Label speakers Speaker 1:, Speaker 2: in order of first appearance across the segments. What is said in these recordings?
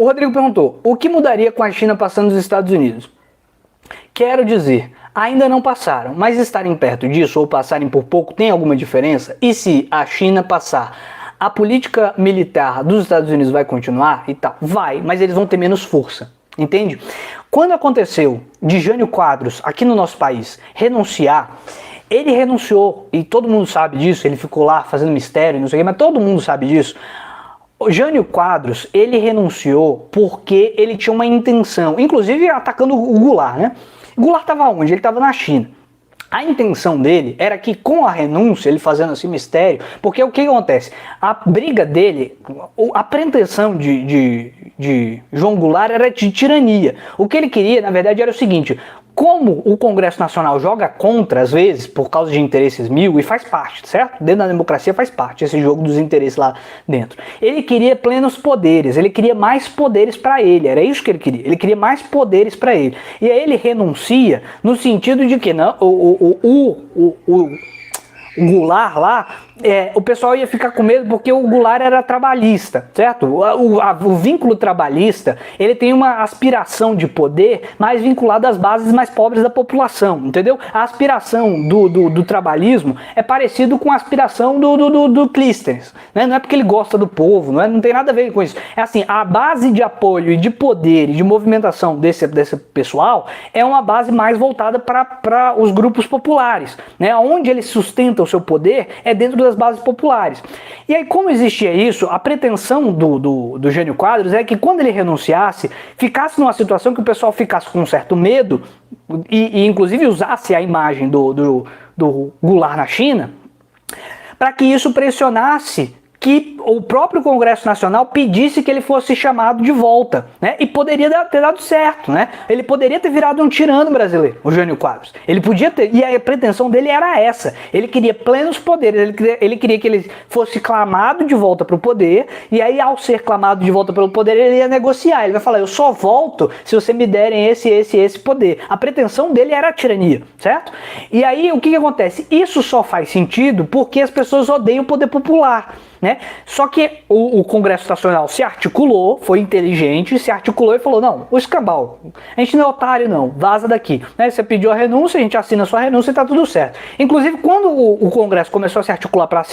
Speaker 1: O Rodrigo perguntou, o que mudaria com a China passando os Estados Unidos? Quero dizer, ainda não passaram, mas estarem perto disso ou passarem por pouco tem alguma diferença? E se a China passar, a política militar dos Estados Unidos vai continuar e tal? Vai, mas eles vão ter menos força, entende? Quando aconteceu de Jânio Quadros, aqui no nosso país, renunciar, ele renunciou, e todo mundo sabe disso, ele ficou lá fazendo mistério, não sei o que, mas todo mundo sabe disso. O Jânio Quadros, ele renunciou porque ele tinha uma intenção, inclusive atacando o Goulart, né? O Goulart estava onde? Ele estava na China. A intenção dele era que com a renúncia, ele fazendo assim mistério, porque o que acontece? A briga dele, a pretensão de João Goulart era de tirania. O que ele queria, na verdade, era o seguinte: como o Congresso Nacional joga contra, às vezes, por causa de interesses mil, e faz parte, certo? Dentro da democracia faz parte, esse jogo dos interesses lá dentro. Ele queria plenos poderes, ele queria mais poderes para ele, era isso que ele queria mais poderes para ele. E aí ele renuncia no sentido de que não, o Goulart lá, o pessoal ia ficar com medo porque o Goulart era trabalhista, certo? O vínculo trabalhista, ele tem uma aspiração de poder mais vinculada às bases mais pobres da população, entendeu? A aspiração do trabalhismo é parecido com a aspiração do Clístenes, né? Não é porque ele gosta do povo, não tem nada a ver com isso. É assim, a base de apoio e de poder e de movimentação desse pessoal é uma base mais voltada para os grupos populares, né? Onde ele sustenta o seu poder é dentro das bases populares. E aí, como existia isso, a pretensão do Jânio Quadros é que quando ele renunciasse, ficasse numa situação que o pessoal ficasse com um certo medo e inclusive usasse a imagem do Goulart na China, para que isso pressionasse que o próprio Congresso Nacional pedisse que ele fosse chamado de volta, né? E poderia ter dado certo, né? Ele poderia ter virado um tirano brasileiro, o Jânio Quadros. Ele podia ter, e a pretensão dele era essa. Ele queria plenos poderes, ele queria que ele fosse clamado de volta para o poder, e aí ao ser clamado de volta pelo poder, ele ia negociar. Ele vai falar, eu só volto se você me derem esse poder. A pretensão dele era a tirania, certo? E aí o que acontece? Isso só faz sentido porque as pessoas odeiam o poder popular, né? Só que o Congresso Nacional se articulou, foi inteligente, se articulou e falou, não, o escambau, a gente não é otário não, vaza daqui, né? Você pediu a renúncia, a gente assina a sua renúncia e tá tudo certo. Inclusive, quando o Congresso começou a se articular para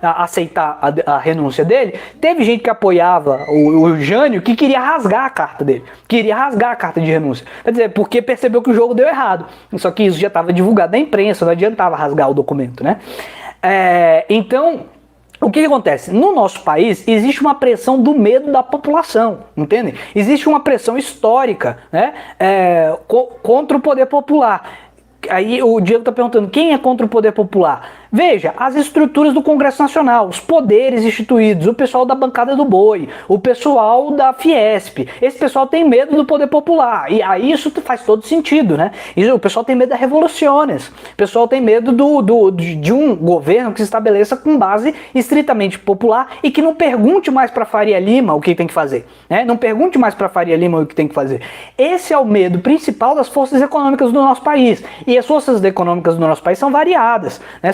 Speaker 1: aceitar a renúncia dele, teve gente que apoiava o Jânio que queria rasgar a carta dele, queria rasgar a carta de renúncia, quer dizer, porque percebeu que o jogo deu errado, só que isso já estava divulgado na imprensa, não adiantava rasgar o documento, né? Então, o que acontece? No nosso país existe uma pressão do medo da população, entende? Existe uma pressão histórica, né, contra o poder popular. Aí o Diego está perguntando, quem é contra o poder popular? Veja, as estruturas do Congresso Nacional, os poderes instituídos, o pessoal da bancada do boi, o pessoal da Fiesp, esse pessoal tem medo do poder popular, e aí isso faz todo sentido, né? E o pessoal tem medo das revoluções, o pessoal tem medo de um governo que se estabeleça com base estritamente popular e que não pergunte mais para Faria Lima o que tem que fazer, né? Não pergunte mais para Faria Lima o que tem que fazer. Esse é o medo principal das forças econômicas do nosso país, e as forças econômicas do nosso país são variadas, né?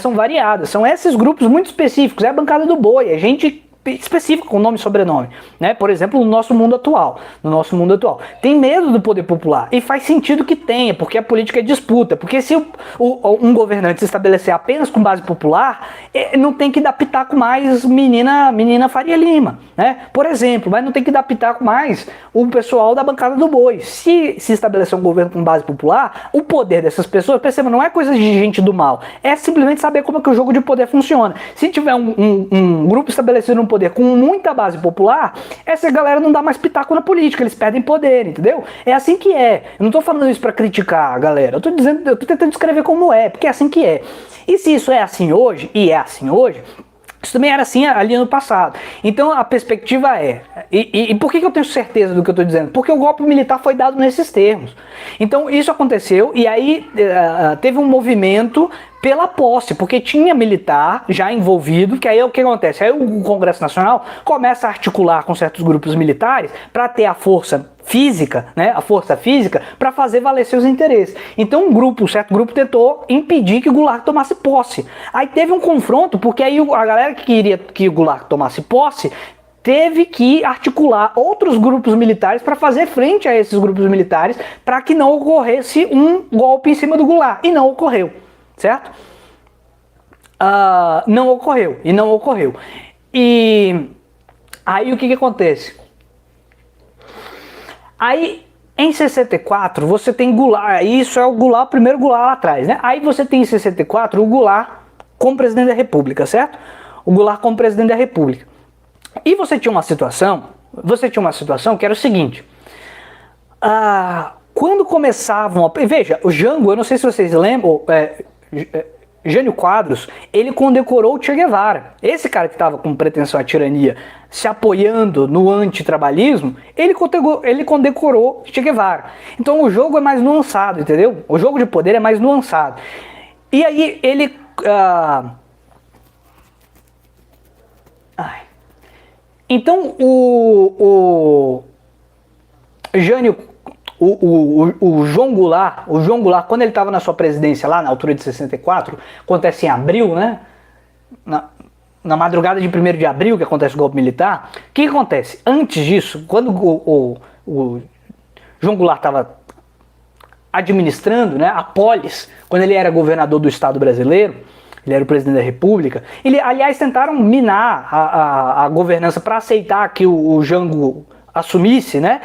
Speaker 1: São esses grupos muito específicos, é a bancada do boi, é gente específica com nome e sobrenome, né? Por exemplo, no nosso mundo atual, tem medo do poder popular, e faz sentido que tenha, porque a política é disputa, porque se um governante se estabelecer apenas com base popular, não tem que dar pitaco mais menina Faria Lima, né? Por exemplo, mas não tem que dar pitaco mais o pessoal da bancada do boi. Se estabelecer um governo com base popular, o poder dessas pessoas, perceba, não é coisa de gente do mal, é simplesmente saber como é que o jogo de poder funciona. Se tiver um grupo estabelecido no poder com muita base popular, essa galera não dá mais pitaco na política, eles perdem poder, entendeu? É assim que é. Eu não tô falando isso pra criticar a galera, eu tô tentando descrever como é, porque é assim que é. E se isso é assim hoje, e é assim hoje, isso também era assim ali no passado. Então a perspectiva é... E por que eu tenho certeza do que eu estou dizendo? Porque o golpe militar foi dado nesses termos. Então isso aconteceu e aí teve um movimento pela posse, porque tinha militar já envolvido, que aí o que acontece? Aí o Congresso Nacional começa a articular com certos grupos militares para ter a força física, né, a força física, para fazer valer seus interesses. Então um certo grupo tentou impedir que o Goulart tomasse posse. Aí teve um confronto, porque aí a galera que queria que o Goulart tomasse posse teve que articular outros grupos militares para fazer frente a esses grupos militares para que não ocorresse um golpe em cima do Goulart. E não ocorreu, certo? Não ocorreu. E aí o que acontece? Aí em 64 você tem Goulart, isso é o Goulart, o primeiro Goulart lá atrás, né? Aí você tem em 64 o Goulart como presidente da República, certo? O Goulart como presidente da República. E você tinha uma situação que era o seguinte, quando começavam, veja, o Jango, eu não sei se vocês lembram, Jânio Quadros, ele condecorou o Che Guevara. Esse cara que estava com pretensão à tirania, se apoiando no antitrabalhismo, ele condecorou Che Guevara. Então o jogo é mais nuançado, entendeu? O jogo de poder é mais nuançado. E aí ele... Então o Jânio, o João Goulart, quando ele estava na sua presidência lá na altura de 64, acontece em abril, né? Na madrugada de 1º de abril que acontece o golpe militar. O que acontece? Antes disso, quando o João Goulart estava administrando, né, a polis, quando ele era governador do Estado brasileiro, ele era o presidente da República, aliás, tentaram minar a governança para aceitar que o Jango assumisse, né?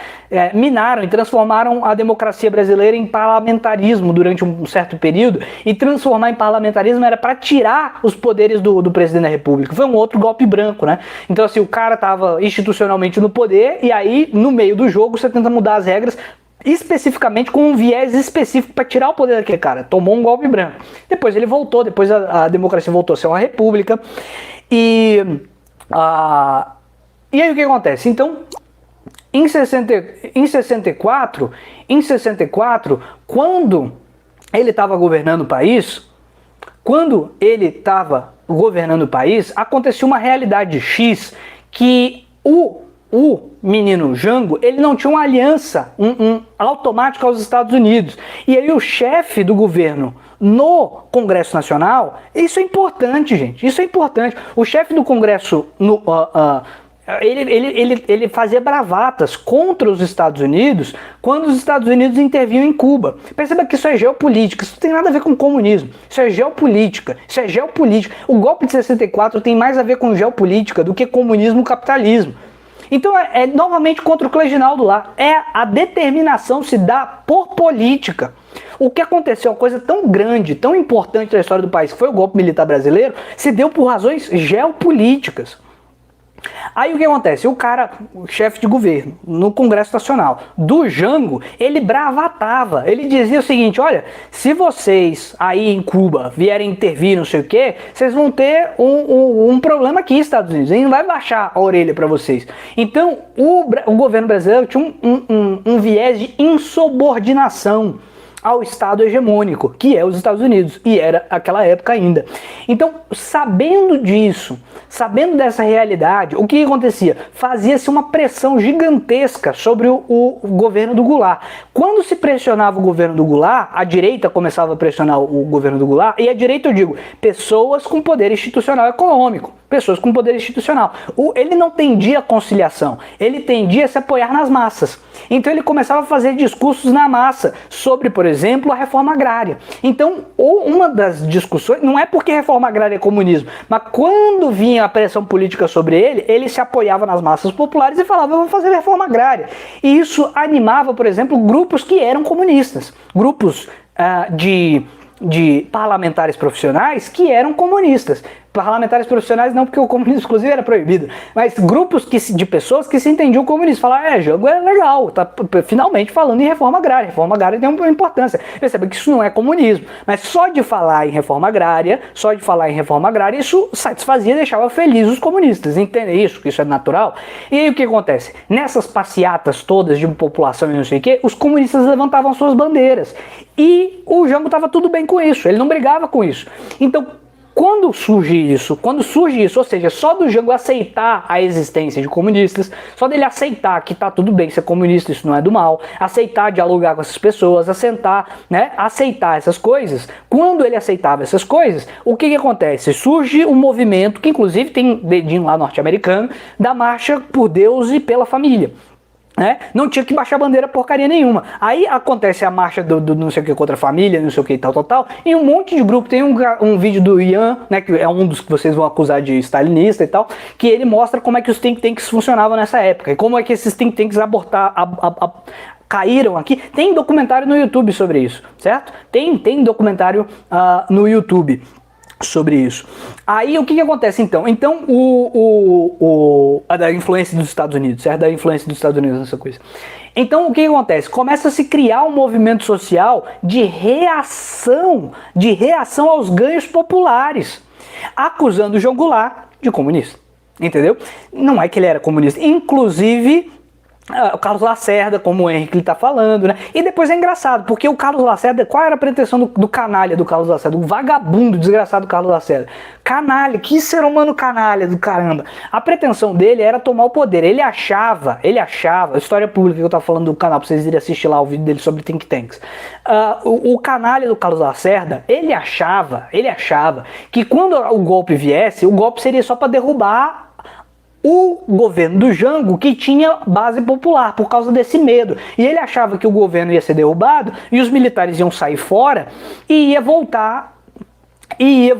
Speaker 1: Minaram e transformaram a democracia brasileira em parlamentarismo durante um certo período, e transformar em parlamentarismo era para tirar os poderes do presidente da República. Foi um outro golpe branco, né? Então assim, o cara estava institucionalmente no poder, e aí no meio do jogo você tenta mudar as regras especificamente com um viés específico para tirar o poder daquele cara. Tomou um golpe branco. Depois ele voltou, depois a democracia voltou a ser uma república. E aí o que acontece? Então, em 64, quando ele estava governando o país, aconteceu uma realidade X que o menino Jango, ele não tinha uma aliança automática aos Estados Unidos. E aí o chefe do governo no Congresso Nacional, isso é importante, gente, isso é importante. O chefe do Congresso, ele fazia bravatas contra os Estados Unidos quando os Estados Unidos intervinham em Cuba. Perceba que isso é geopolítica, isso não tem nada a ver com comunismo, isso é geopolítica. O golpe de 64 tem mais a ver com geopolítica do que comunismo e capitalismo. Então é novamente contra o Cleginaldo lá, a determinação se dá por política. O que aconteceu, uma coisa tão grande, tão importante na história do país, que foi o golpe militar brasileiro, se deu por razões geopolíticas. Aí o que acontece? O cara, o chefe de governo, no Congresso Nacional, do Jango, ele bravatava, ele dizia o seguinte: olha, se vocês aí em Cuba vierem intervir, não sei o que, vocês vão ter um problema aqui, Estados Unidos, ele não vai baixar a orelha para vocês. Então o governo brasileiro tinha um viés de insubordinação ao Estado hegemônico, que é os Estados Unidos, e era aquela época ainda. Então, sabendo disso, sabendo dessa realidade, o que acontecia? Fazia-se uma pressão gigantesca sobre o governo do Goulart. Quando se pressionava o governo do Goulart, a direita começava a pressionar o governo do Goulart, e a direita, eu digo, pessoas com poder institucional econômico, pessoas com poder institucional. Ele não tendia a conciliação, ele tendia a se apoiar nas massas. Então ele começava a fazer discursos na massa sobre, por exemplo, a reforma agrária. Então, uma das discussões, não é porque reforma agrária é comunismo, mas quando vinha a pressão política sobre ele se apoiava nas massas populares e falava: eu vou fazer reforma agrária. E isso animava, por exemplo, grupos que eram comunistas, grupos de parlamentares profissionais que eram comunistas. Parlamentares profissionais não, porque o comunismo inclusive era proibido, mas grupos de pessoas que se entendiam comunistas, falavam: Jango é legal, tá finalmente falando em reforma agrária tem uma importância. Perceba que isso não é comunismo, mas só de falar em reforma agrária, isso satisfazia, deixava felizes os comunistas, entendem isso? Que isso é natural? E aí o que acontece? Nessas passeatas todas de população e não sei o que, os comunistas levantavam suas bandeiras, e o Jango estava tudo bem com isso, ele não brigava com isso. Então, Quando surge isso, ou seja, só do Jango aceitar a existência de comunistas, só dele aceitar que tá tudo bem ser comunista, isso não é do mal, aceitar dialogar com essas pessoas, aceitar essas coisas, quando ele aceitava essas coisas, o que acontece? Surge um movimento, que inclusive tem dedinho lá norte-americano, da Marcha por Deus e pela Família. Não tinha que baixar bandeira porcaria nenhuma. Aí acontece a marcha do não sei o que contra a família, não sei o que tal, e um monte de grupo. Tem um vídeo do Ian, né, que é um dos que vocês vão acusar de stalinista e tal, que ele mostra como é que os think tanks funcionavam nessa época, e como é que esses think tanks caíram aqui. Tem documentário no YouTube sobre isso, certo? Tem documentário no YouTube sobre isso. Aí o que acontece então? Então da influência dos Estados Unidos, certo? Da influência dos Estados Unidos nessa coisa. Então o que acontece? Começa a se criar um movimento social de reação aos ganhos populares, acusando o João Goulart de comunista. Entendeu? Não é que ele era comunista. Inclusive o Carlos Lacerda, como o Henrique está falando, né? E depois é engraçado, porque o Carlos Lacerda, qual era a pretensão do canalha do Carlos Lacerda? O vagabundo desgraçado do Carlos Lacerda. Canalha, que ser humano canalha do caramba. A pretensão dele era tomar o poder. Ele achava, história pública que eu tava falando do canal, pra vocês irem assistir lá o vídeo dele sobre think tanks. O canalha do Carlos Lacerda, ele achava que quando o golpe viesse, o golpe seria só para derrubar o governo do Jango, que tinha base popular, por causa desse medo. E ele achava que o governo ia ser derrubado e os militares iam sair fora e ia voltar e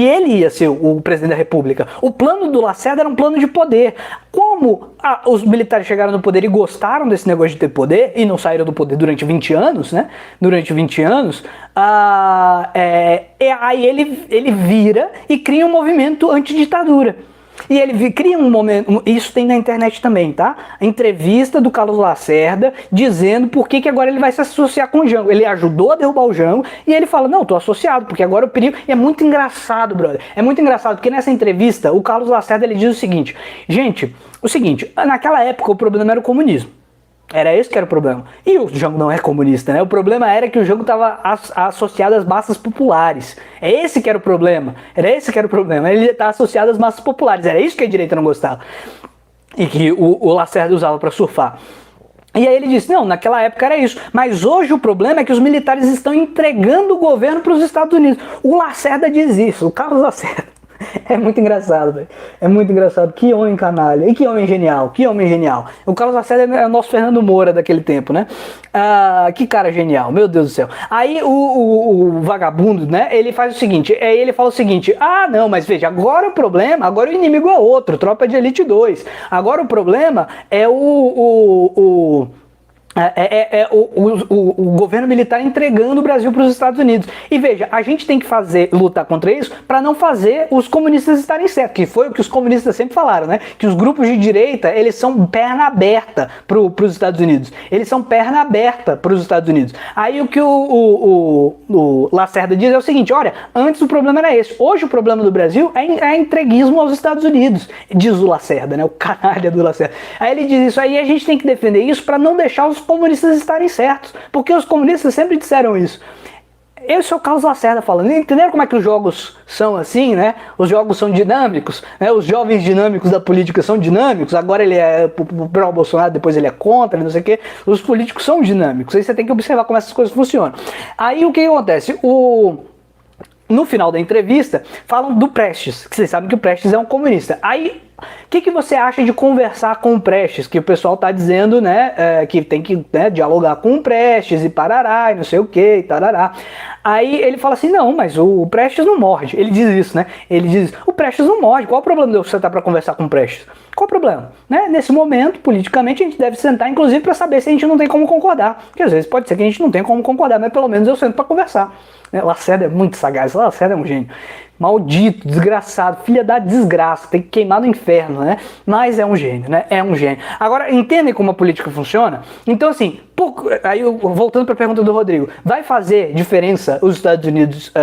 Speaker 1: ele ia ser o presidente da República. O plano do Lacerda era um plano de poder. Como os militares chegaram no poder e gostaram desse negócio de ter poder e não saíram do poder durante 20 anos, né? Aí ele vira e cria um movimento antiditadura. E ele cria um momento, isso tem na internet também, tá? A entrevista do Carlos Lacerda dizendo por que agora ele vai se associar com o Jango. Ele ajudou a derrubar o Jango e ele fala, não, tô associado, porque agora o perigo... E é muito engraçado, brother. É muito engraçado, porque nessa entrevista o Carlos Lacerda ele diz o seguinte, gente, naquela época o problema era o comunismo. Era esse que era o problema. E o Jango não é comunista, né? O problema era que o Jango estava associado às massas populares. É esse que era o problema. Ele está associado às massas populares. Era isso que a direita não gostava. E que o Lacerda usava para surfar. E aí ele disse, não, naquela época era isso. Mas hoje o problema é que os militares estão entregando o governo para os Estados Unidos. O Lacerda diz isso, o Carlos Lacerda. É muito engraçado, velho. É muito engraçado. Que homem canalha. E que homem genial. O Carlos Lacerda é o nosso Fernando Moura daquele tempo, né? Que cara genial. Meu Deus do céu. Aí o vagabundo, né? Ele faz o seguinte. Ele fala o seguinte. Não, mas veja. Agora o inimigo é outro. Tropa de Elite 2. Agora o problema é o governo militar entregando o Brasil para os Estados Unidos. E veja, a gente tem que lutar contra isso para não fazer os comunistas estarem certos, que foi o que os comunistas sempre falaram, né? Que os grupos de direita, eles são perna aberta para os Estados Unidos. Aí o que o Lacerda diz é o seguinte, olha, antes o problema era esse. Hoje o problema do Brasil é entreguismo aos Estados Unidos, diz o Lacerda, né? O canalha do Lacerda. Aí ele diz isso, aí a gente tem que defender isso para não deixar os comunistas estarem certos, porque os comunistas sempre disseram isso. Esse é o Carlos Lacerda falando. Entenderam como é que os jogos são assim, né? Os jogos são dinâmicos, né? Os jovens dinâmicos da política são dinâmicos. Agora ele é pró-Bolsonaro, depois ele é contra, não sei o quê. Os políticos são dinâmicos. Aí você tem que observar como essas coisas funcionam. Aí o que acontece? No final da entrevista, falam do Prestes, que vocês sabem que o Prestes é um comunista. Aí, o que você acha de conversar com o Prestes? Que o pessoal tá dizendo, né, que tem que dialogar com o Prestes e parará, e não sei o que, e tarará. Aí ele fala assim, não, mas o Prestes não morde. Ele diz isso, né? Ele diz, o Prestes não morde. Qual o problema de eu sentar para conversar com o Prestes? Qual o problema? Né? Nesse momento, politicamente, a gente deve sentar, inclusive, para saber se a gente não tem como concordar. Porque às vezes pode ser que a gente não tenha como concordar, mas pelo menos eu sento para conversar. Lacerda é muito sagaz, Lacerda é um gênio. Maldito, desgraçado, filha da desgraça, tem que queimar no inferno, né? Mas é um gênio, né? É um gênio. Agora, entendem como a política funciona? Então, assim, aí voltando para a pergunta do Rodrigo, vai fazer diferença os Estados Unidos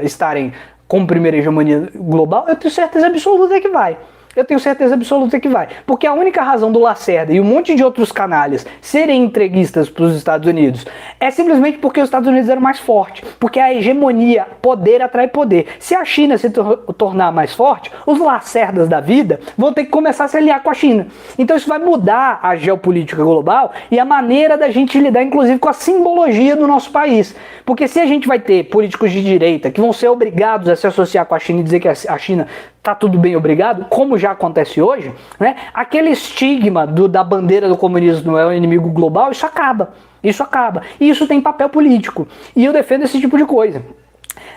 Speaker 1: estarem como primeira hegemonia global? Eu tenho certeza absoluta que vai. Eu tenho certeza absoluta que vai. Porque a única razão do Lacerda e um monte de outros canalhas serem entreguistas para os Estados Unidos é simplesmente porque os Estados Unidos eram mais fortes. Porque a hegemonia, poder atrai poder. Se a China se tornar mais forte, os Lacerdas da vida vão ter que começar a se aliar com a China. Então isso vai mudar a geopolítica global e a maneira da gente lidar, inclusive, com a simbologia do nosso país. Porque se a gente vai ter políticos de direita que vão ser obrigados a se associar com a China e dizer que a China tá tudo bem, obrigado, como já acontece hoje, né? Aquele estigma da bandeira do comunismo não é o inimigo global, isso acaba. Isso acaba. E isso tem papel político. E eu defendo esse tipo de coisa.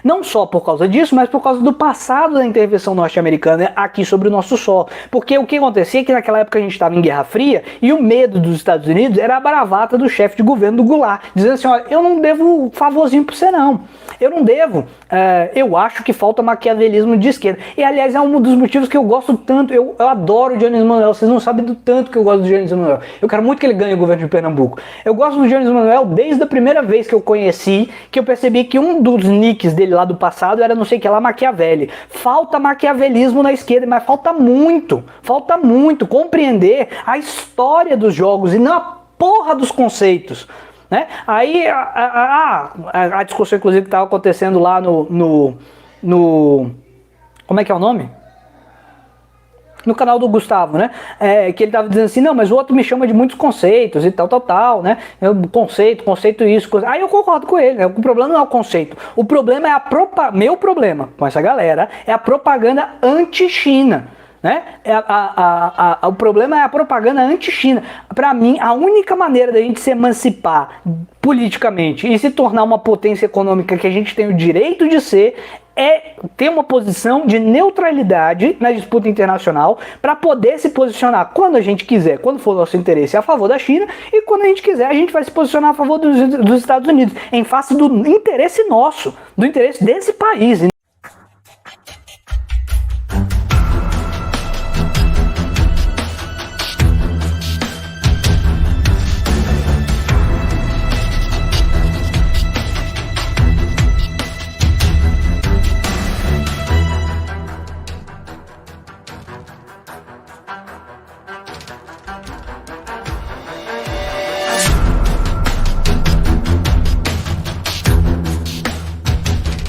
Speaker 1: Não só por causa disso, mas por causa do passado da intervenção norte-americana aqui sobre o nosso solo. Porque o que acontecia é que naquela época a gente estava em Guerra Fria e o medo dos Estados Unidos era a bravata do chefe de governo do Goulart, dizendo assim, olha, eu não devo favorzinho para você não. Eu não devo. Eu acho que falta maquiavelismo de esquerda. E aliás é um dos motivos que eu gosto tanto, eu adoro o Jones Manuel, vocês não sabem do tanto que eu gosto do Jones Manuel. Eu quero muito que ele ganhe o governo de Pernambuco. Eu gosto do Jones Manuel desde a primeira vez que eu conheci, que eu percebi que um dos nicks dele lá do passado era não sei o que lá, Maquiavelli. Falta maquiavelismo na esquerda, mas falta muito compreender a história dos jogos e não a porra dos conceitos, né? Aí a discussão inclusive que estava acontecendo lá no como é que é o nome? No canal do Gustavo, né? Que ele tava dizendo assim, não, mas o outro me chama de muitos conceitos e tal, né? Conceito isso, coisa. Aí eu concordo com ele, né? O problema não é o conceito. O problema é meu problema com essa galera é a propaganda anti-China. Né? O problema é a propaganda anti-China. Para mim, a única maneira da gente se emancipar politicamente e se tornar uma potência econômica que a gente tem o direito de ser é ter uma posição de neutralidade na disputa internacional para poder se posicionar quando a gente quiser, quando for nosso interesse a favor da China, e quando a gente quiser a gente vai se posicionar a favor dos Estados Unidos, em face do interesse nosso, do interesse desse país, e